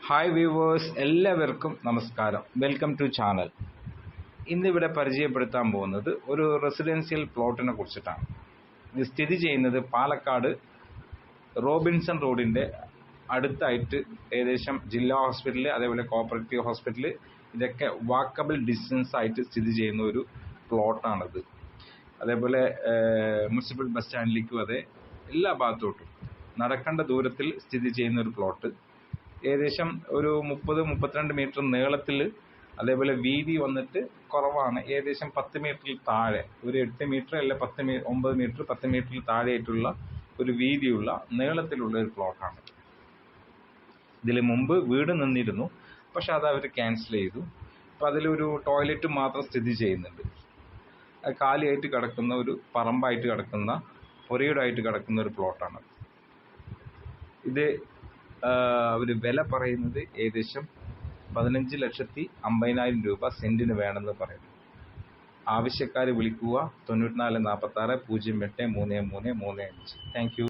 Hi viewers, എല്ലാവർക്കും നമസ്കാരം. Welcome to channel. ഇന്നിവിടെ പരിചയപ്പെടുത്താൻ പോകുന്നത് ഒരു റെസിഡൻഷ്യൽ പ്ലോട്ടിനെ കുറിച്ചിട്ടാണ്. ഇത് സ്ഥിതി ചെയ്യുന്നത് പാലക്കാട് റോബിൻസൺ റോഡിൻ്റെ അടുത്തായിട്ട്, ഏകദേശം ജില്ലാ ഹോസ്പിറ്റൽ, അതേപോലെ കോപ്പറേറ്റീവ് ഹോസ്പിറ്റൽ, ഇതൊക്കെ വാക്കബിൾ ഡിസ്റ്റൻസ് ആയിട്ട് സ്ഥിതി ചെയ്യുന്ന ഒരു പ്ലോട്ടാണിത്. അതേപോലെ മുനിസിപ്പൽ ബസ് സ്റ്റാൻഡിലേക്കും അതെ, എല്ലാ ഭാഗത്തോട്ടും നടക്കേണ്ട ദൂരത്തിൽ സ്ഥിതി ചെയ്യുന്ന ഒരു പ്ലോട്ട്. ഏകദേശം ഒരു 30-32 മീറ്റർ നീളത്തിൽ, അതേപോലെ വീതി വന്നിട്ട് കുറവാണ്. ഏകദേശം 10 മീറ്ററിൽ താഴെ, ഒരു 8 മീറ്റർ അല്ല 9 മീറ്റർ 10 മീറ്ററിൽ താഴെയായിട്ടുള്ള ഒരു വീതിയുള്ള നീളത്തിലുള്ള ഒരു പ്ലോട്ടാണ്. ഇതിൽ മുമ്പ് വീട് നിന്നിരുന്നു, പക്ഷെ അത് അവർ ക്യാൻസൽ ചെയ്തു. അപ്പോൾ അതിലൊരു ടോയ്ലറ്റ് മാത്രം സ്ഥിതി ചെയ്യുന്നുണ്ട്. അത് കാലിയായിട്ട് കിടക്കുന്ന ഒരു പറമ്പായിട്ട് കിടക്കുന്ന, പുരയിടായിട്ട് കിടക്കുന്ന ഒരു പ്ലോട്ടാണ്. ഇത് അവർ വില പറയുന്നത് ഏകദേശം 15,50,000 രൂപ സെൻറ്റിന് വേണമെന്ന് പറയുന്നു. ആവശ്യക്കാർ വിളിക്കുക 9446 08 3335. Thank you.